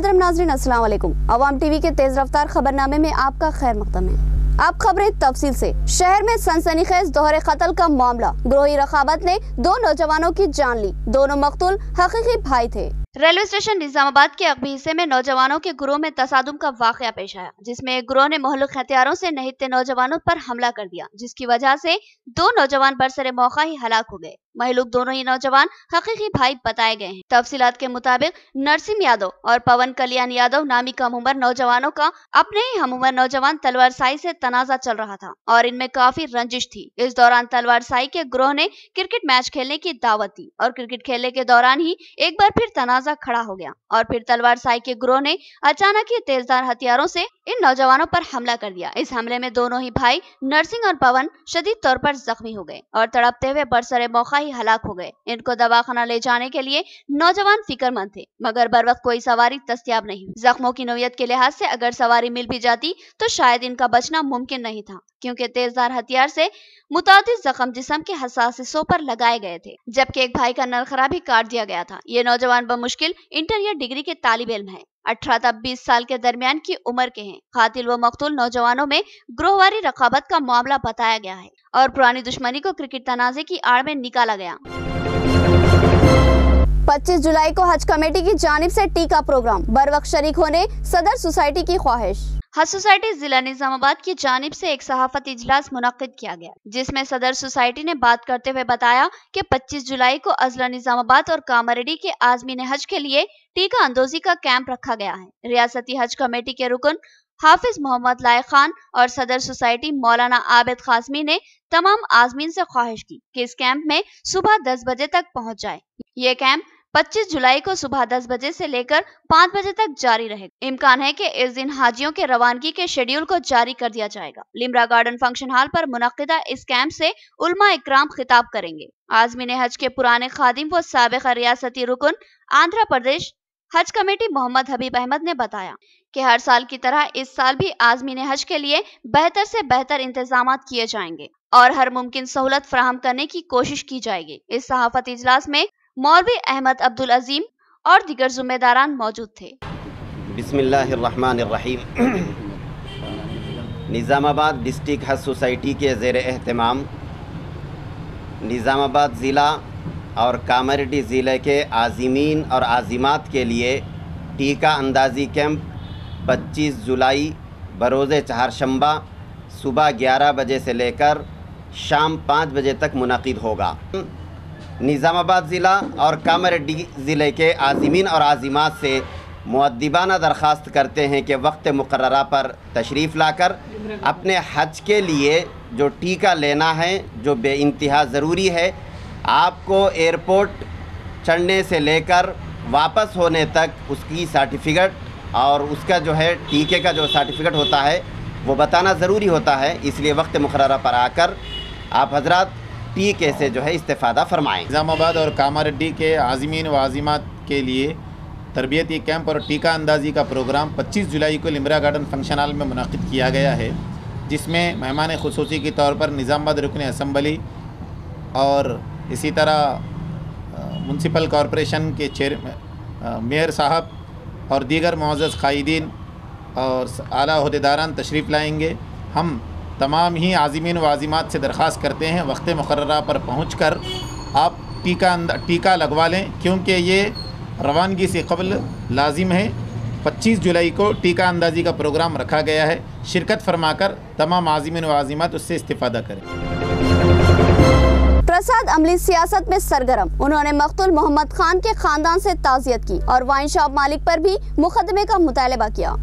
मोहतरम नाज़रीन, अस्सलाम वालेकुम। अवाम टीवी के तेज रफ्तार खबरनामे में आपका खैर मक़दम है। आप खबरें तफसील से। शहर में सनसनीखेज दोहरे कत्ल का मामला, गिरोही रखाबत ने 2 नौजवानों की जान ली। दोनों मकतूल हकीकी भाई थे। रेलवे स्टेशन निजामाबाद के अगबी हिस्से में नौजवानों के गुरोह में तसादुम का वाकया पेश आया, जिसमें एक गुरोह ने मोहल्लक हथियारों से निहत्ते नौजवानों पर हमला कर दिया, जिसकी वजह से 2 नौजवान बरसरे मौका ही हलाक हो गए। महलूक दोनों ही नौजवान हकीकी भाई बताए गए हैं। तफसीलात के मुताबिक नरसिम यादव और पवन कल्याण यादव नामी कम उम्र नौजवानों का अपने ही हम उम्र नौजवान तलवार साई से तनाजा चल रहा था और इनमें काफी रंजिश थी। इस दौरान तलवार साई के गुरोह ने क्रिकेट मैच खेलने की दावत दी और क्रिकेट खेलने के दौरान ही एक बार फिर तनाजा खड़ा हो गया और फिर तलवार साई के गुरोह ने अचानक ही तेजधार हथियारों से इन नौजवानों पर हमला कर दिया। इस हमले में दोनों ही भाई नरसिंह और पवन शदीद तौर पर जख्मी हो गए और तड़पते हुए बरसरे मौका ही हलाक हो गए। इनको दवाखाना ले जाने के लिए नौजवान फिक्रमंद थे, मगर बर वक्त कोई सवारी दस्तयाब नहीं हुई। जख्मों की नौयत के लिहाज से अगर सवारी मिल भी जाती तो शायद इनका बचना मुमकिन नहीं था, क्योंकि तेजधार हथियार से मुतादिद जख्म जिस्म के हसास हिस्सों पर लगाए गए थे, जबकि एक भाई का नलखरा भी काट दिया गया था। ये नौजवान बमुश्किल इंटर या डिग्री के तालिब इल्म है, 18 से 20 साल के दरमियान की उम्र के हैं। कातिल व मकतूल नौजवानों में ग्रोहवारी रकाबत का मामला बताया गया है और पुरानी दुश्मनी को क्रिकेट तनाजे की आड़ में निकाला गया। 25 जुलाई को हज कमेटी की जानिब से टीका प्रोग्राम, बर वक्त शरीक होने सदर सोसाइटी की ख्वाहिश। हज सोसाइटी जिला निजामाबाद की जानिब से एक सहाफती इजलास मुनक्किद किया गया, जिसमें सदर सोसाइटी ने बात करते हुए बताया कि 25 जुलाई को अजला निजामाबाद और कामारेड्डी के आजमीन हज के लिए टीका अंदोजी का कैंप रखा गया है। रियासती हज कमेटी के रुकन हाफिज मोहम्मद लायक खान और सदर सोसाइटी मौलाना आबिद खासमी ने तमाम आजमीन से ख्वाहिश की कि इस कैंप में सुबह 10 बजे तक पहुँच जाए। ये कैंप 25 जुलाई को सुबह 10 बजे से लेकर 5 बजे तक जारी रहेगा। इम्कान है कि इस दिन हाजियों के रवानगी के शेड्यूल को जारी कर दिया जाएगा। लिमरा गार्डन फंक्शन हॉल पर मुनक्किदा इस कैंप से उलमा इकराम खिताब करेंगे। आजमीन हज के पुराने खादिम व साबिक़ा रियासती रुकन आंध्र प्रदेश हज कमेटी मोहम्मद हबीब अहमद ने बताया कि हर साल की तरह इस साल भी आजमीन हज के लिए बेहतर से बेहतर इंतजाम किए जाएंगे और हर मुमकिन सहूलत फराहम करने की कोशिश की जाएगी। इस सहाफती इजलास में मौलवी अहमद अब्दुल अजीम और दीगर जिम्मेदारान मौजूद थे। बिस्मिल्लाहिर्रहमानिर्रहीम। निज़ामाबाद डिस्ट्रिक्ट हज सोसाइटी के ज़ेर एहतमाम निज़ामाबाद ज़िला और कामारेड्डी ज़िले के आज़मीन और आज़िमात के लिए टीका अंदाज़ी कैंप 25 जुलाई बरोज़ चहारशंबा सुबह 11 बजे से लेकर शाम 5 बजे तक मुनक़िद होगा। निज़ामाबाद ज़िला और कामारेड्डी ज़िले के आज़मीन और आज़िमात से मुअद्दिबाना दरख्वास्त करते हैं कि वक्त मुकर्ररा पर तशरीफ़ लाकर अपने हज के लिए जो टीका लेना है, जो बेइंतहा ज़रूरी है, आपको एयरपोर्ट चढ़ने से लेकर वापस होने तक उसकी सर्टिफिकेट और उसका जो है टीके का जो सर्टिफिकेट होता है वो बताना ज़रूरी होता है। इसलिए वक्त मुकर्ररा पर आकर आप हजरात टीके से जो है इस्तेफ़ादा फरमाएँ। निज़ामाबाद और कामारेड्डी के आज़मीन व आज़िमात के लिए तरबियती कैंप और टीका अंदाज़ी का प्रोग्राम 25 जुलाई को लिमरा गार्डन फंक्शन हॉल में मुनक़िद किया गया है, जिसमें मेहमान ख़ुसूसी के तौर पर निज़ामाबाद रुकन असम्बली और इसी तरह म्यूनसिपल कॉरपोरेशन के मेयर साहब और दीगर मुअज़्ज़ज़ क़ाइदीन और आला ओहदेदारान तशरीफ़ लाएँगे। हम तमाम ही आज़मीन व आज़िमात से दरख्वास्त करते हैं वक्त मुकर्ररा पर पहुँचकर आप टीका लगवा लें, क्योंकि ये रवानगी से क़ब्ल लाजिम है। 25 जुलाई को टीका अंदाज़ी का प्रोग्राम रखा गया है। शिरकत फरमाकर तमाम आज़मीन व आज़िमात उससे इस्तिफ़ादा करें। प्रसाद अमली सियासत में सरगर्म, उन्होंने मकतूल मोहम्मद खान के खानदान से ताज़ियत की और वाइन शॉप मालिक पर भी मुकदमे का मुतालबा किया।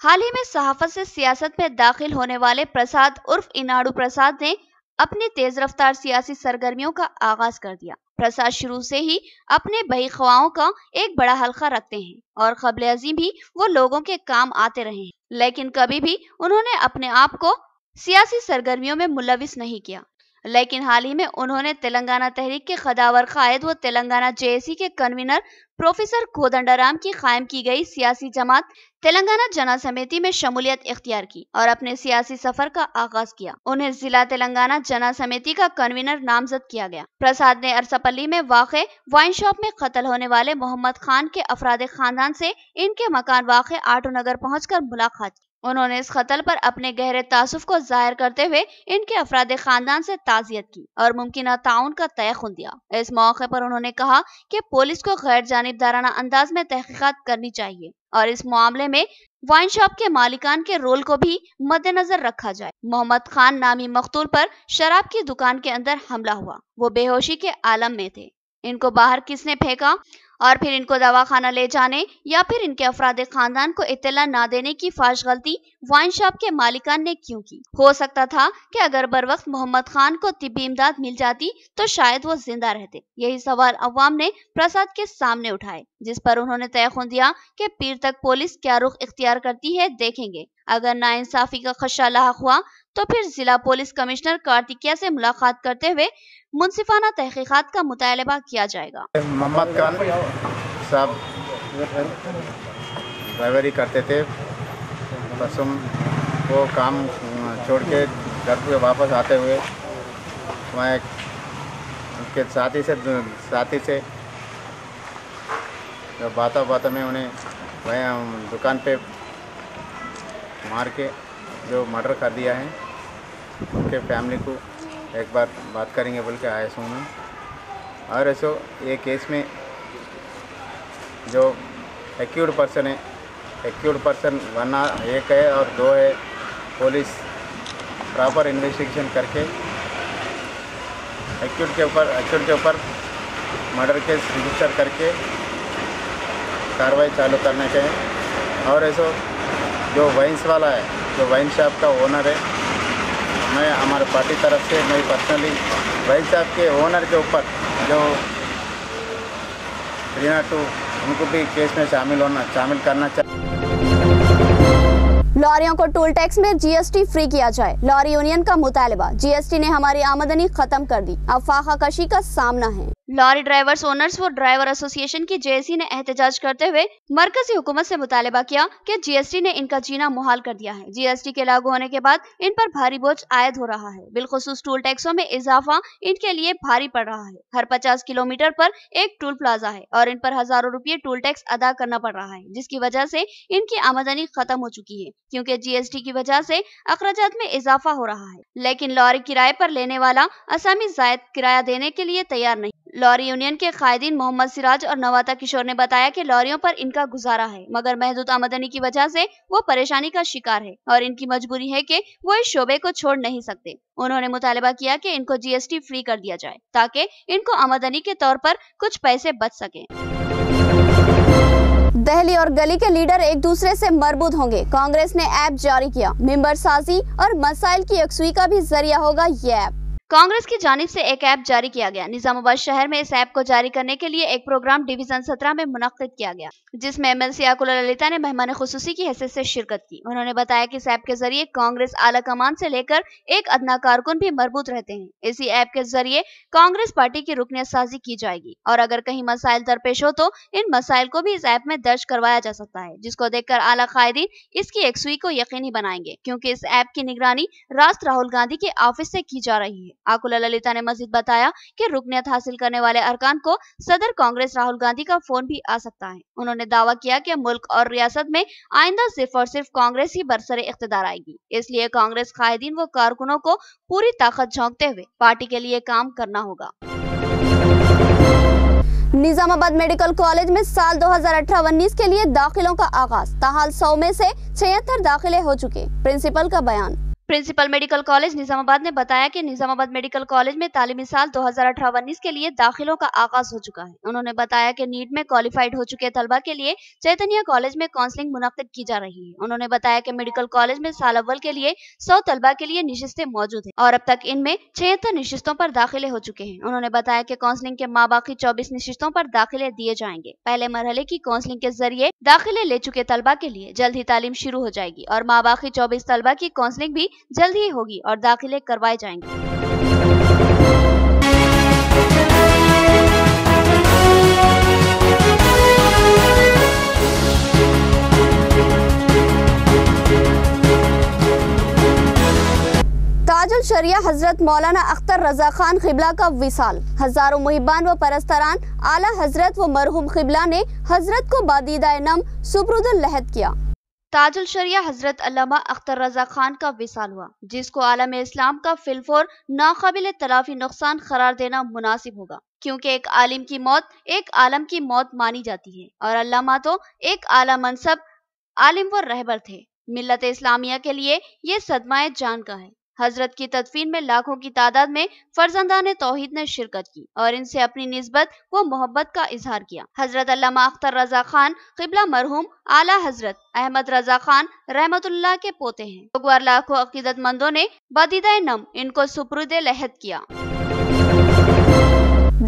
हाल ही में सहाफत से सियासत में दाखिल होने वाले प्रसाद उर्फ इनाडू प्रसाद ने अपनी तेज रफ्तार सियासी सरगर्मियों का आगाज कर दिया। प्रसाद शुरू से ही अपने बही ख्वाहों का एक बड़ा हल्का रखते हैं और क़ब्ल अज़ीम भी वो लोगों के काम आते रहे हैं, लेकिन कभी भी उन्होंने अपने आप को सियासी सरगर्मियों में मुलविस नहीं किया। लेकिन हाल ही में उन्होंने तेलंगाना तहरीक के खदावर कायद व तेलंगाना जेएसी के कन्वीनर प्रोफेसर कोदंडराम की कायम की गई सियासी जमात तेलंगाना जना समिति में शमूलियत इख्तियार की और अपने सियासी सफर का आगाज किया। उन्हें जिला तेलंगाना जना समिति का कन्वीनर नामजद किया गया। प्रसाद ने अरसपल्ली में वाक़े वाइन शॉप में कत्ल होने वाले मोहम्मद खान के अफराद खानदान से इनके मकान वाक़े आटो नगर पहुंचकर मुलाकात की। उन्होंने इस कत्ल पर अपने गहरे तासुफ को जाहिर करते हुए इनके अफराद खानदान से ताज़ियत की और मुमकिन ताउन का तयखुन दिया। इस मौके पर उन्होंने कहा कि पुलिस को गैर जानिबदाराना अंदाज में तहकीकात करनी चाहिए और इस मामले में वाइन शॉप के मालिकान के रोल को भी मद्देनजर रखा जाए। मोहम्मद खान नामी मकतूल पर शराब की दुकान के अंदर हमला हुआ। वो बेहोशी के आलम में थे। इनको बाहर किसने फेंका और फिर इनको दवाखाना ले जाने या फिर इनके अफराद खानदान को इत्तला ना देने की फाश गलती वाइन शॉप के मालिकान ने क्यों की? हो सकता था कि अगर बर वक्त मोहम्मद खान को तिब्बी इमदाद मिल जाती तो शायद वो जिंदा रहते। यही सवाल अवाम ने प्रसाद के सामने उठाए, जिस पर उन्होंने तयखुन दिया कि पीर तक पुलिस क्या रुख इख्तियार करती है देखेंगे। अगर नाइंसाफी का खदशा लाहक हुआ तो फिर जिला पुलिस कमिश्नर कार्तिकेया से मुलाकात करते हुए मुंसिफाना तहकीकात का मुतालबा किया जाएगा। मोहम्मद खान साहब ड्राइवरी करते थे। परसों वो काम छोड़ के घर पे वापस आते हुए वहाँ उनके साथी से बातों में उन्हें वहीं दुकान पे मार के जो मर्डर कर दिया है, उनके फैमिली को एक बार बात करेंगे बोल के आया हूँ मैं। और ऐसो ये केस में जो एक्यूड पर्सन है, एक्यूड पर्सन 1 है और 2 है। पुलिस प्रॉपर इन्वेस्टिगेशन करके एक्यूड के ऊपर मर्डर केस रजिस्टर करके कार्रवाई चालू करने के हैं। और ऐसो जो वाइन्स वाला है, जो वाइन शॉप का ओनर है, मैं हमारे पार्टी तरफ से मैं पर्सनली वाइन शॉप के ओनर के ऊपर जो 302 उनको भी केस में शामिल करना चाहिए। लॉरियों को टोल टैक्स में जीएसटी फ्री किया जाए। लॉरी यूनियन का मुतालबा। जीएसटी ने हमारी आमदनी खत्म कर दी, अब फाका कशी का सामना है। लॉरी ड्राइवर्स ओनर्स व ड्राइवर एसोसिएशन की जेएसी ने एहतजाज करते हुए मरकजी हुकूमत से मुतालबा किया कि जीएसटी ने इनका जीना मुहाल कर दिया है। जीएसटी के लागू होने के बाद इन पर भारी बोझ आयद हो रहा है। बिलखुसूस टोल टैक्सों में इजाफा इनके लिए भारी पड़ रहा है। हर 50 किलोमीटर पर एक टोल प्लाजा है और इन पर हजारों रुपये टोल टैक्स अदा करना पड़ रहा है, जिसकी वजह से इनकी आमदनी खत्म हो चुकी है, क्योंकि जीएसटी की वजह से अखराजात में इजाफा हो रहा है। लेकिन लॉरी किराए पर लेने वाला असामी जायद किराया देने के लिए तैयार नहीं। लॉरी यूनियन के कायदीन मोहम्मद सिराज और नवाता किशोर ने बताया कि लॉरियों पर इनका गुजारा है, मगर महदूद आमदनी की वजह से वो परेशानी का शिकार है और इनकी मजबूरी है कि वो इस शोबे को छोड़ नहीं सकते। उन्होंने मुतालबा किया कि इनको जीएसटी फ्री कर दिया जाए ताकि इनको आमदनी के तौर पर कुछ पैसे बच सके। दहली और गली के लीडर एक दूसरे से मरबूत होंगे। कांग्रेस ने ऐप जारी किया। मेंबर साजी और मसाइल की यकसुई का भी जरिया होगा ये ऐप। कांग्रेस की जानिब से एक ऐप जारी किया गया। निजामाबाद शहर में इस ऐप को जारी करने के लिए एक प्रोग्राम डिवीजन 17 में मुनक्किद किया गया, जिसमें एमएलसी आकुला ललिता ने मेहमान खुसूसी की हैसियत से शिरकत की। उन्होंने बताया कि इस ऐप के जरिए कांग्रेस आला कमान से लेकर एक अदना कारकुन भी मरबूत रहते हैं। इसी ऐप के जरिए कांग्रेस पार्टी की रुकनियत साजी की जाएगी और अगर कहीं मसाइल दरपेश हो तो इन मसाइल को भी इस ऐप में दर्ज करवाया जा सकता है, जिसको देखकर आला कायदीन इसकी यकसुई को यकीनी बनाएंगे, क्योंकि इस ऐप की निगरानी रास्त राहुल गांधी के ऑफिस से की जा रही है। आकुला ललिता ने मजीद बताया कि रुकनियत हासिल करने वाले अरकान को सदर कांग्रेस राहुल गांधी का फोन भी आ सकता है। उन्होंने दावा किया कि मुल्क और रियासत में आइंदा सिर्फ और सिर्फ कांग्रेस ही बरसरे इख्तिदार आएगी, इसलिए कांग्रेस कायदीन व कारकुनों को पूरी ताकत झोंकते हुए पार्टी के लिए काम करना होगा। निजामाबाद मेडिकल कॉलेज में साल 2018-19 के लिए दाखिलों का आगाज। ताहाल 100 में से 76 दाखिले हो चुके। प्रिंसिपल का बयान। प्रिंसिपल मेडिकल कॉलेज निजामाबाद ने बताया कि निजामाबाद मेडिकल कॉलेज में तालीमी साल 2018-19 के लिए दाखिलों का आगाज हो चुका है। उन्होंने बताया कि नीट में क्वालिफाइड हो चुके तलबा के लिए चैतन्य कॉलेज में काउंसलिंग मुनक्किद की जा रही है। उन्होंने बताया कि मेडिकल कॉलेज में साल अव्वल के लिए 100 तलबा के लिए निशिस्तें मौजूद है और अब तक इनमें 76 निशिस्तों पर दाखिले हो चुके हैं। उन्होंने बताया कि काउंसलिंग के माबाकी 24 निशिस्तों पर दाखिले दिए जाएंगे। पहले मरहले की काउंसलिंग के जरिए दाखिले ले चुके तलबा के लिए जल्द ही तालीम शुरू हो जाएगी और माबाकी 24 तलबा की काउंसलिंग भी जल्द ही होगी और दाखिले करवाए जाएंगे। حضرت مولانا اختر رضا خان قبلہ کا وصال، ہزاروں محبان و پرستران اعلیٰ حضرت و مرحوم قبلہ نے حضرت کو بادیدہ نم سپرد العہد کیا۔ تاج الشریعہ حضرت علامہ اختر رضا خان کا وصال ہوا، جس کو عالم اسلام کا فی الفور ناقابل تلافی نقصان قرار دینا مناسب ہوگا، کیونکہ ایک عالم کی موت ایک عالم کی موت مانی جاتی ہے، اور علامہ تو ایک اعلیٰ منصب عالم و رہبر تھے۔ ملت اسلامیہ کے لیے یہ صدمہ جان کا ہے۔ حضرت کی تدفین میں لاکھوں کی تعداد میں فرزندان توحید نے شرکت کی اور ان سے اپنی نسبت و محبت کا اظہار کیا۔ حضرت علامہ اختر رضا خان قبلہ مرحوم اعلیٰ حضرت احمد رضا خان رحمت اللہ کے پوتے ہیں۔ بغور لاکھوں عقیدت مندوں نے بادیدہ نم ان کو سپرد العہد کیا۔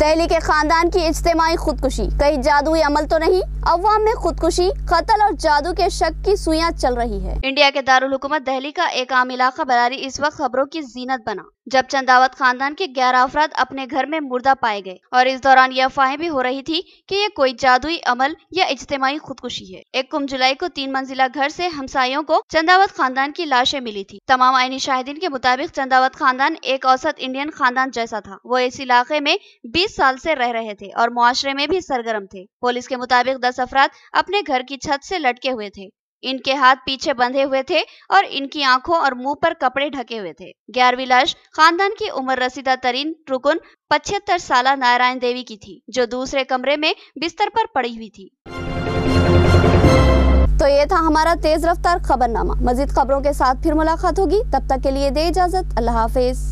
دہلی کے خاندان کی اجتماعی خودکشی، کہیں جادوئی عمل تو نہیں؟ عوام میں خودکشی، قتل اور جادو کے شک کی سوئیاں چل رہی ہے۔ انڈیا کے دارالحکومت دہلی کا ایک عام علاقہ براری اس وقت خبروں کی زینت بنا جب چنداوت خاندان کے 11 افراد اپنے گھر میں مردہ پائے گئے، اور اس دوران یہ افواہیں بھی ہو رہی تھی کہ یہ کوئی جادوئی عمل یا اجتماعی خودکشی ہے۔ 1 جولائی کو 3 منزلہ گھر سے ہمسایوں کو چنداوت خاندان کی لاشیں ملی تھی۔ تمام عینی شاہدین کے مطابق چنداوت خاندان ایک اوسط انڈین خاندان جیسا تھا۔ وہ اس علاقے میں 20 سال سے رہ رہے تھے اور معاشرے میں بھی سرگرم تھے۔ پولیس کے مطابق 10 افراد اپنے گھر کی چھت سے لٹکے ہوئے تھے، ان کے ہاتھ پیچھے بندھے ہوئے تھے اور ان کی آنکھوں اور منہ پر کپڑے ڈھکے ہوئے تھے۔ 11ویں لاش خاندان کی عمر رسیدہ ترین رکن 75 سالہ نارائن دیوی کی تھی، جو دوسرے کمرے میں بستر پر پڑی ہوئی تھی۔ تو یہ تھا ہمارا تیز رفتار خبرنامہ۔ مزید خبروں کے ساتھ پھر ملاقات ہوگی، تب تک کے لیے دے اجازت۔ اللہ حافظ۔